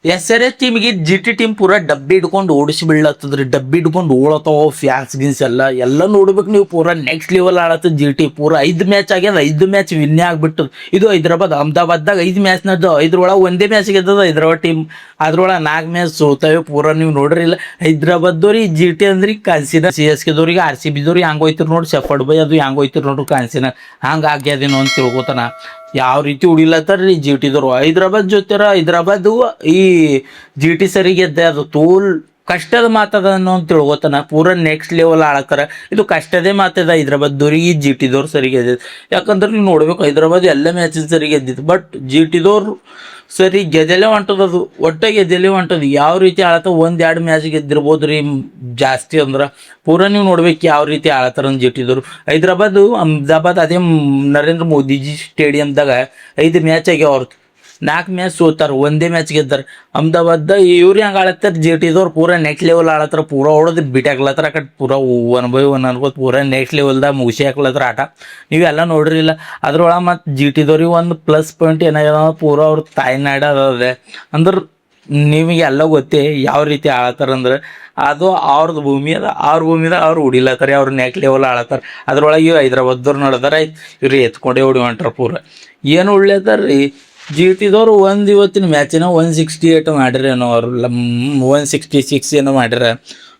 SRH ಟೀಮಿಗೆ GT team ಪೂರಾ ಡಬ್ಬಿ ಹಿಡ್ಕೊಂಡು ಓಡಿಸಿ ಬೀಳತ್ತದ್ರಿ. ಡಬ್ಬಿ ಹಿಡ್ಕೊಂಡು ಓಡತಾವ ಫ್ಯಾನ್ಸ್ ಗಿನ್ಸ್ ಎಲ್ಲ ನೋಡ್ಬೇಕು ನೀವು. ಪೂರಾ ನೆಕ್ಸ್ಟ್ ಲೆವೆಲ್ ಆಡತ್ತದ GT. ಪೂರಾ 5 ಮ್ಯಾಚ್ ಆಗ್ಯದ, 5 ಮ್ಯಾಚ್ ವಿನ್ನೇ ಆಗ್ಬಿಟ್ಟು. ಇದು ಹೈದ್ರಾಬಾದ್ ಅಹಮದಾಬಾದ್ದಾಗ 5 ಮ್ಯಾಚ್ ನಡ್ದು, ಇದ್ರೊಳಗೆ ಒಂದೇ ಮ್ಯಾಚ್ ಗೆದ್ದದ ಹೈದ್ರಾಬಾದ್ ಟೀಮ್. ಅದ್ರೊಳಗೆ 4 ಮ್ಯಾಚ್ ಸೋತಾವೆ. ಪೂರಾ ನೀವು ನೋಡ್ರಿ ಇಲ್ಲ ಹೈದ್ರಾಬಾದ್ದವ್ರಿಗೆ GT ಅಂದ್ರೆ ಕಾನ್ಸಿನ. CSK ದವ್ರಿಗೆ RCB ದವ್ರಿಗೆ ಹಂಗೆ ಹೋಯ್ತಿರ್ ನೋಡಿ. ಶೆಫರ್ಡ್ ಬೈ ಅದು ಹಂಗೆ ಹೋಯ್ತಿರ್ ನೋಡ್ರಿ ಕಾನ್ಸಿನ. ಹಂಗೆ ಆಗ್ಯದೇನೋ ಅಂತ ತಿಳ್ಕೊತಾನ. ಯಾವ ರೀತಿ ಉಡಿಲತ್ತಾರ್ರಿ GT ದವ್ರು. ಹೈದ್ರಾಬಾದ್ ಜೊತೆರ ಹೈದ್ರಾಬಾದ್ ಈ GT ಸರಿ ಗೆದ್ದೆ. ಅದು ತೋಲ್ ಕಷ್ಟದ ಮಾತದ ಅನ್ನೋ ಅಂತ ತಿಳ್ಕೊತಾನ. ಪೂರಾ ನೆಕ್ಸ್ಟ್ ಲೆವೆಲ್ ಆಳತ್ತಾರ. ಇದು ಕಷ್ಟದೇ ಮಾತದ ಹೈದ್ರಾಬಾದ್ದವ್ರಿಗೆ GT ದವ್ರು ಸರಿ ಗೆದ್ದಿದ್ದು. ಯಾಕಂದ್ರೆ ನೀವು ನೋಡ್ಬೇಕು ಹೈದ್ರಾಬಾದ್ ಎಲ್ಲ ಮ್ಯಾಚಿನ ಸರಿ ಗೆದ್ದಿತ್ತು. ಬಟ್ GT ದವ್ರು ಸರಿ ಗೆದ್ದಲೇ ಹೊಂಟದ. ಅದು ಒಟ್ಟೆ ಗೆದ್ದಲೇ ಹೊಂಟದ. ಯಾವ ರೀತಿ ಆಳತ್ತ 1-2 ಮ್ಯಾಚ್ ಗೆದ್ದಿರ್ಬೋದು ರೀ ಜಾಸ್ತಿ ಅಂದ್ರೆ. ಪೂರಾ ನೀವು ನೋಡ್ಬೇಕು ಯಾವ ರೀತಿ ಆಳತ್ತಾರ ಅಂತ GT ದವ್ರು. ಹೈದ್ರಾಬಾದ್ ಅಹಮದಾಬಾದ್ ಅದೇ ನರೇಂದ್ರ ಮೋದಿಜಿ ಸ್ಟೇಡಿಯಮ್ದಾಗ 5 ಮ್ಯಾಚ್ ಆಗ್ಯಾವ. ಅವ್ರದ್ದು 4 ಮ್ಯಾಚ್ ಸೋತಾರ, ಒಂದೇ ಮ್ಯಾಚ್ ಗೆದ್ದಾರ. ಅಹಮದಾಬಾದ್ ಇವ್ರು ಹೆಂಗೆ ಆಳತ್ತಾರ GT ದವ್ರು ಪೂರಾ ನೆಕ್ಸ್ಟ್ ಲೆವೆಲ್ ಆಳತ್ತಾರ. ಪೂರಾ ಹೊಡೆದು ಬಿಟ್ಟು ಹಾಕ್ಲತ್ತಾರ. ಆ ಕಡೆ ಪೂರಾ 1/1 ಅನ್ಕೋತ ಪೂರಾ ನೆಕ್ಸ್ಟ್ ಲೆವೆಲ್ದಾಗ ಮುಗಿಸಿ ಹಾಕ್ಲತ್ತಾರ ಆಟ. ನೀವೆಲ್ಲ ನೋಡ್ರಿಲ್ಲ. ಅದ್ರೊಳಗೆ ಮತ್ತು GT ದವ್ರಿಗೆ ಒಂದು ಪ್ಲಸ್ ಪಾಯಿಂಟ್ ಏನಾಗ್ಯದ ಪೂರಾ ಅವ್ರ ತಾಯ್ನಾಡ ಅದೇ ಅಂದ್ರೆ ನಿಮಗೆಲ್ಲ ಗೊತ್ತೇ ಯಾವ ರೀತಿ ಆಳತ್ತಾರ ಅಂದ್ರೆ. ಅದು ಅವ್ರದ್ದು ಭೂಮಿ ಅದ. ಅವ್ರ ಭೂಮಿದಾಗ ಅವ್ರು ಹೊಡಿಲತ್ತಾರ. ಅವ್ರು ನೆಕ್ಸ್ಟ್ ಲೆವೆಲ್ ಆಳತ್ತಾರ. ಅದ್ರೊಳಗೆ ಇವ್ರು ಹೈದ್ರಾಬಾದ್ದವ್ರು ನೋಡಿದಾರ. ಇವ್ರು ಎತ್ಕೊಂಡೇ ಹೊಡಿ ಹೊಂಟಾರ. ಪೂರ ಏನು ಉಳ್ಳೆತಾರ ರೀ GT ದವ್ರು. ಇವತ್ತಿನ ಮ್ಯಾಚಿನ 168 ಮಾಡ್ಯಾರೇನೋ ಅವ್ರು. 166 ಏನೋ ಮಾಡ್ಯಾರ.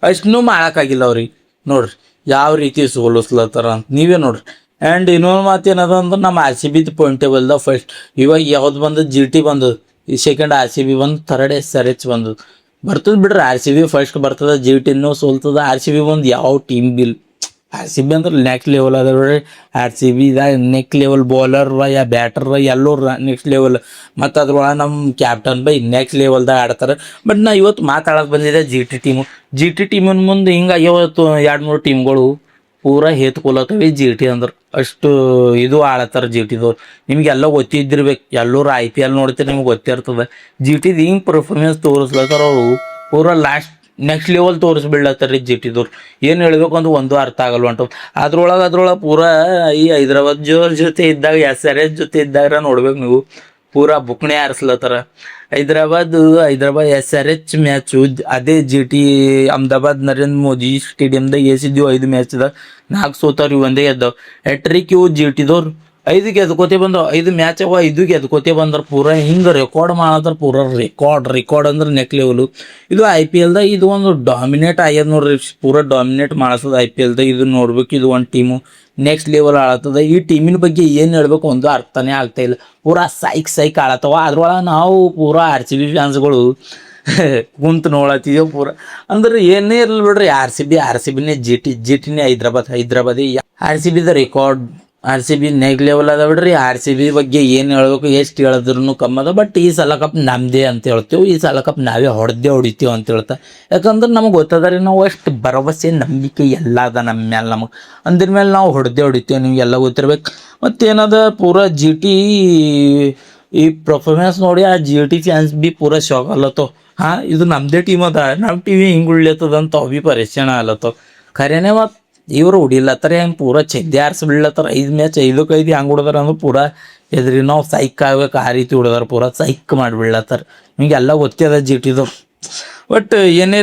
ಅಷ್ಟನ್ನೂ ಮಾಡೋಕ್ಕಾಗಿಲ್ಲ ಅವ್ರಿಗೆ. ನೋಡ್ರಿ ಯಾವ ರೀತಿ ಸೋಲಿಸ್ಲತ್ತಾರ ಅಂತ ನೀವೇ ನೋಡ್ರಿ. ಆ್ಯಂಡ್ ಇನ್ನೊಂದು ಮಾತು ಏನದ ಅಂದ್ರೆ ನಮ್ಮ RCB ಪಾಯಿಂಟ್ ಟೇಬಲ್ದಾಗ ಫಸ್ಟ್ ಇವಾಗ ಯಾವ್ದು ಬಂದದ್ದು GT ಬಂದದ್ದು. ಈ ಸೆಕೆಂಡ್ RCB ಬಂದು, ಥರ್ಡ್ SRH ಬಂದದ್ದು. ಬರ್ತದೆ ಬಿಡ್ರಿ RCB ಫಸ್ಟ್ ಬರ್ತದ. GTನೂ ಸೋಲ್ತದ. RCB ಬಂದು ಯಾವ ಟೀಮ್ ಬಿಲ್ RCB ಅಂದ್ರೆ ನೆಕ್ಸ್ಟ್ ಲೆವೆಲ್ ಅದ ನೋಡ್ರಿ. RCB ಇದಾಗ ನೆಕ್ಸ್ಟ್ ಲೆವೆಲ್ ಬೌಲರ್ ಯಾ ಬ್ಯಾಟರ್ ಎಲ್ಲರೂ ನೆಕ್ಸ್ಟ್ ಲೆವೆಲ್. ಮತ್ತು ಅದ್ರೊಳಗೆ ನಮ್ಮ ಕ್ಯಾಪ್ಟನ್ ಬೈ ನೆಕ್ಸ್ಟ್ ಲೆವೆಲ್ದಾಗ ಆಡ್ತಾರೆ. ಬಟ್ ನಾ ಇವತ್ತು ಮಾತಾಡೋಕೆ ಬಂದಿದ್ದೆ GT ಟೀಮು. GT ಟೀಮಿನ ಮುಂದೆ ಹಿಂಗೆ ಇವತ್ತು 2-3 ಟೀಮ್ಗಳು ಪೂರಾ ಹೇತ್ಕೊಲತ್ತವೆ. GT ಅಂದ್ರೆ ಅಷ್ಟು ಇದು ಆಳತ್ತಾರ GTದವ್ರು. ನಿಮಗೆಲ್ಲ ಗೊತ್ತಿದ್ದಿರ್ಬೇಕು. ಎಲ್ಲರೂ IPL ನೋಡ್ತೀರಿ, ನಿಮ್ಗೆ ಗೊತ್ತಿರ್ತದೆ. GTದು ಹಿಂಗೆ ಪರ್ಫಾರ್ಮೆನ್ಸ್ ತೋರಿಸ್ಲತ್ತಾರ ಅವರು. ಪೂರಾ ಲಾಸ್ಟ್ ನೆಕ್ಸ್ಟ್ ಲೆವೆಲ್ ತೋರಿಸ್ಬಿಡ್ಲತ್ತಾರ ರೀ GTದವ್ರು. ಏನು ಹೇಳ್ಬೇಕು ಅಂದ್ರೆ ಒಂದು ಅರ್ಥ ಆಗಲ್ಲ ಹೊಂಟು. ಅದ್ರೊಳಗೆ ಪೂರಾ ಈ ಹೈದ್ರಾಬಾದ್ ಜೊತೆ ಇದ್ದಾಗ SRH ಜೊತೆ ಇದ್ದಾಗ ನೋಡ್ಬೇಕು ನೀವು. ಪೂರಾ ಬುಕ್ಣೆ ಹಾರಿಸ್ಲತ್ತಾರ. ಹೈದ್ರಾಬಾದ್ SRH ಮ್ಯಾಚು ಅದೇ GT ಅಹಮದಾಬಾದ್ ನರೇಂದ್ರ ಮೋದಿ ಸ್ಟೇಡಿಯಮ್ದಾಗ ಏಸಿದ್ದೀವಿ 5 ಮ್ಯಾಚ್ದಾಗ 4 ಸೋತಾವ್ರಿ, ಒಂದೇ ಗೆದ್ದಾವ. ಎಟ್ರಿಕ್ ಇವು GTದವ್ರು 5 ಗೆದ್ಕೋತೆ ಬಂದವು. 5 ಮ್ಯಾಚ್ ಅವ 5 ಗೆದ್ಕೋತೆ ಬಂದ್ರೆ ಪೂರಾ ಹಿಂಗೆ ರೆಕಾರ್ಡ್ ಮಾಡತ್ತಾರ. ಪೂರಾ ರೆಕಾರ್ಡ್ ಅಂದ್ರೆ ನೆಕ್ ಲೆವೆಲು. ಇದು IPLದಾಗ ಇದು ಒಂದು ಡಾಮಿನೇಟ್ ಆಗ್ಯದ ನೋಡ್ರಿ. ಪೂರಾ ಡಾಮಿನೇಟ್ ಮಾಡಿಸೋದು IPLದಾಗ. ಇದು ನೋಡ್ಬೇಕು. ಇದು ಒಂದು ಟೀಮು ನೆಕ್ಸ್ಟ್ ಲೆವೆಲ್ ಆಳತ್ತದ. ಈ ಟೀಮಿನ ಬಗ್ಗೆ ಏನು ಹೇಳ್ಬೇಕು ಒಂದು ಅರ್ಥನೇ ಆಗ್ತಾ ಇಲ್ಲ. ಪೂರಾ ಸೈಕ್ ಆಳತ್ತವ. ಅದ್ರೊಳಗೆ ನಾವು ಪೂರಾ RCB ಫ್ಯಾನ್ಸ್ಗಳು ಕುಂತು ನೋಡತ್ತೀವಿ ಪೂರಾ. ಅಂದ್ರೆ ಏನೇ ಇರಲಿ ಬಿಡ್ರಿ. RCBನೇ GTನೇ ಹೈದ್ರಾಬಾದಿ RCBದ ರೆಕಾರ್ಡ್. RCB ನೆಕ್ಸ್ಟ್ ಲೆವೆಲ್ ಅದ ಬಿಡ್ರಿ. RCB ಬಗ್ಗೆ ಏನು ಹೇಳ್ಬೇಕು, ಎಷ್ಟು ಹೇಳಿದ್ರು ಕಮ್ಮದ. ಬಟ್ ಈ ಸಲ ಕಪ್ ನಮ್ಮದೇ ಅಂತ ಹೇಳ್ತೇವೆ. ಈ ಸಲ ಕಪ್ ನಾವೇ ಹೊಡಿತೀವಿ ಅಂತ ಹೇಳ್ತಾ. ಯಾಕಂದ್ರೆ ನಮಗೆ ಗೊತ್ತದ ರೀ, ನಾವು ಅಷ್ಟು ಭರವಸೆ ನಂಬಿಕೆ ಎಲ್ಲ ಅದ ನಮ್ಮ ಮೇಲೆ. ನಮಗೆ ಅಂದ್ರ ಮೇಲೆ ನಾವು ಹೊಡಿತೀವಿ. ನಿಮಗೆಲ್ಲ ಗೊತ್ತಿರ್ಬೇಕು. ಮತ್ತೇನದ ಪೂರಾ GT ಈ ಪರ್ಫಾರ್ಮೆನ್ಸ್ ನೋಡಿ ಆ GT ಫ್ಯಾನ್ಸ್ ಬಿ ಪೂರಾ ಶಾಕ್ ಅಲ್ಲತ್ತೋ. ಇದು ನಮ್ಮದೇ ಟೀಮ್ ಅದ, ನಮ್ಮ ಟೀಮ್ ಹಿಂಗೆ ಉಳ್ಯತ್ತದ ಅಂತ ಅವು ಬಿ ಪರೇಶಾನ ಅಲ್ಲತ್ತೋ. ಖರೇನೆ ಮತ್ತು ಇವರು ಹೊಡಿಲತ್ತಾರೆ ಹೆಂಗೆ ಪೂರಾ ಚೆದ್ದೆ ಆರಿಸ್ಬಿಡ್ಲತ್ತಾರ. 5 ಮ್ಯಾಚ್ 5-5 ಹೆಂಗೆ ಹೊಡೆದಾರ ಅಂದ್ರೆ ಪೂರಾ ಎದ್ರಿ ನಾವು ಸೈಕ್ ಆಗ್ಬೇಕು ಆ ರೀತಿ ಹೊಡೆದಾರ. ಪೂರಾ ಸೈಕ್ ಮಾಡಿಬಿಡ್ಲತ್ತಾರ. ನಿಮಗೆಲ್ಲ ಗೊತ್ತದ GTದು. ಬಟ್ ಏನೇ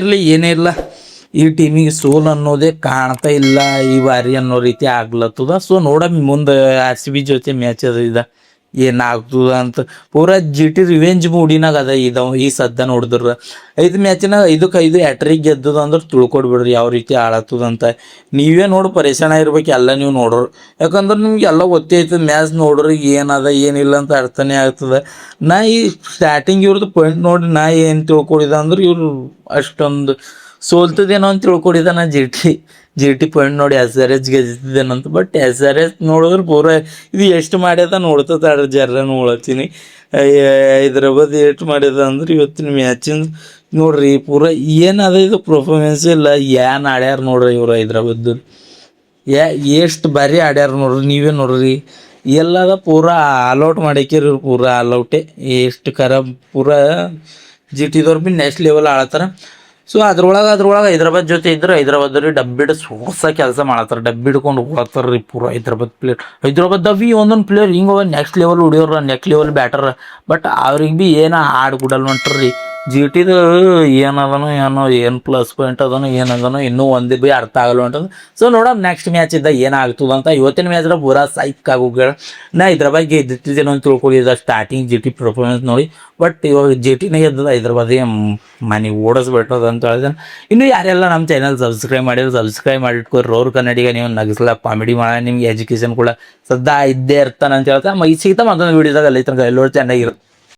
ಇರಲ್ಲ ಈ ಟೀಮಿಗೆ ಸೋಲ್ ಅನ್ನೋದೇ ಕಾಣ್ತಾ ಇಲ್ಲ ಈ ಬಾರಿ ಅನ್ನೋ ರೀತಿ ಆಗ್ಲತ್ತದ. ಸೊ ನೋಡಮ್ಮ ಮುಂದೆ RCB ಜೊತೆ ಮ್ಯಾಚ್ ಅದ ಏನಾಗ್ತದ ಅಂತ. ಪೂರಾ GT ರಿವೆಂಜ್ ಮೂಡಿನಾಗ ಅದ ಈ ಸದ್ದ ನೋಡಿದ್ರ. 5 ಮ್ಯಾಚಿನಾಗ 5-5 ಎಟ್ರಿಕ್ ಗೆದ್ದದ ಅಂದ್ರೆ ತಿಳ್ಕೊಡ್ಬಿಡ್ರಿ ಯಾವ ರೀತಿ ಆಳತ್ತದಂತ. ನೀವೇ ನೋಡಿ ಪರೇಶಾನ ಇರ್ಬೇಕು ಎಲ್ಲ ನೀವು ನೋಡ್ರಿ. ಯಾಕಂದ್ರೆ ನಿಮ್ಗೆ ಎಲ್ಲ ಗೊತ್ತೇ ಐತದ. ಮ್ಯಾಚ್ ನೋಡ್ರಿ ಏನದ ಏನಿಲ್ಲ ಅಂತ ಅರ್ಥನೇ ಆಗ್ತದೆ. ನಾ ಈ ಸ್ಟಾರ್ಟಿಂಗ್ ಇವ್ರದ್ದು ಪಾಯಿಂಟ್ ನೋಡಿ ನಾ ಏನು ತಿಳ್ಕೊಡಿದ ಅಂದ್ರೆ ಇವ್ರು ಅಷ್ಟೊಂದು ಸೋಲ್ತದೇನೋ ಅಂತ ತಿಳ್ಕೊಡಿದ ನಾ GT ಪಾಯಿಂಟ್ ನೋಡಿ SRH ಗೆದ್ದಿದ್ದೇನಂತ. ಬಟ್ SRH ನೋಡಿದ್ರೆ ಪೂರಾ ಇದು ಎಷ್ಟು ಮಾಡ್ಯದ ನೋಡ್ತದ ಜರ ನೋಡತ್ತೀನಿ. ಹೈದ್ರಾಬಾದ್ ಎಷ್ಟು ಮಾಡ್ಯದ ಅಂದ್ರೆ ಇವತ್ತಿನ ಮ್ಯಾಚಿನ ನೋಡ್ರಿ ಪೂರಾ ಏನದ ಇದು ಪರ್ಫಾರ್ಮೆನ್ಸ್ ಇಲ್ಲ. ಏನು ಆಡ್ಯಾರ ನೋಡ್ರಿ ಇವ್ರು ಹೈದ್ರಾಬಾದ್. ಎಷ್ಟು ಬಾರಿ ಆಡ್ಯಾರ ನೋಡ್ರಿ. ನೀವೇ ನೋಡ್ರಿ ಎಲ್ಲದ ಪೂರಾ ಆಲ್ಔಟ್ ಮಾಡ್ಯಾಕಿರಿ ಇವ್ರು. ಪೂರಾ ಆಲ್ಔಟೇ ಎಷ್ಟು ಖರಾಬ್. ಪೂರಾ GTದವ್ರು ಬಿ ನೆಕ್ಸ್ಟ್ ಲೆವೆಲ್ ಆಳತ್ತಾರ. ಸೊ ಅದ್ರೊಳಗೆ ಹೈದ್ರಾಬಾದ್ ಜೊತೆ ಇದ್ರೆ ಹೈದ್ರಾಬಾದವ್ರಿಗೆ ಡಬ್ಬಿಡ್ ಸೋರ್ಸ ಕೆಲಸ ಮಾಡತ್ತಾರ. ಡಬ್ಬಿ ಹಿಡ್ಕೊಂಡು ಹೋಗ್ತಾರ ರೀ ಪೂರ ಹೈದ್ರಾಬಾದ್ದಾಗ ಒಂದೊಂದು ಪ್ಲೇಯರ್ ಹಿಂಗೆ ನೆಕ್ಸ್ಟ್ ಲೆವೆಲ್ ಹೊಡಿಯೋರ, ನೆಕ್ಸ್ಟ್ ಲೆವೆಲ್ ಬ್ಯಾಟರ್. ಬಟ್ ಅವ್ರಿಗೆ ಬಿ ಏನೋ ಹಾಡು ಕೊಡಲ್ಲ ಹೊಂಟ್ರಿ. ಜಿ ಟಿದು ಏನದನೋ ಏನೋ ಏನು ಪ್ಲಸ್ ಪಾಯಿಂಟ್ ಅದನೋ ಏನದನೋ ಇನ್ನೂ ಒಂದು ಬಿ ಅರ್ಥ ಆಗಲ್ಲ ಅಂತಂದು. ಸೊ ನೋಡೋಣ ನೆಕ್ಸ್ಟ್ ಮ್ಯಾಚ್ ಇದ್ದ ಏನಾಗ್ತದ ಅಂತ. ಇವತ್ತಿನ ಮ್ಯಾಚ್ರ ಪೂರಾ ಸೈಕ್ ಆಗೋಗ್ಯಾಳ. ನಾ ಇದ್ರ ಬಗ್ಗೆ ಇದ್ದಿದ್ದೇನೋ ಅಂತ ತಿಳ್ಕೊಂಡಿದ್ದ ಸ್ಟಾರ್ಟಿಂಗ್ ಜಿ ಟಿ ಪರ್ಫಾರ್ಮೆನ್ಸ್ ನೋಡಿ. ಬಟ್ ಇವಾಗ ಜಿ ಟಿನೇ ಇದ್ದದ ಹೈದ್ರಾಬಾದಿಗೆ ಮನೆ ಓಡಿಸ್ಬಿಟ್ಟದ ಅಂತ ಹೇಳಿದ್ರೆ. ಇನ್ನು ಯಾರೆಲ್ಲ ನಮ್ಮ ಚಾನಲ್ ಸಬ್ಸ್ಕ್ರೈಬ್ ಮಾಡಿದ್ರೆ ಸಬ್ಸ್ಕ್ರೈಬ್ ಮಾಡಿಟ್ಕೊರಿ. ರೋರ್ ಕನ್ನಡಿಗ ನೀವು ನಗಿಸ್ಲ ಕಾಮಿಡಿ ಮಾಡ, ನಿಮ್ಗೆ ಎಜುಕೇಶನ್ ಕೂಡ ಸದಾ ಇದ್ದೇ ಇರ್ತಾನೆ ಅಂತ ಹೇಳ್ತಾರೆ. ಸಿಗ್ತಾ ಮತ್ತೊಂದು ವೀಡಿಯೋದಾಗ ಅಲ್ಲಿ ತನಕ ಎಲ್ಲರೂ ಚೆನ್ನಾಗಿರುತ್ತೆ.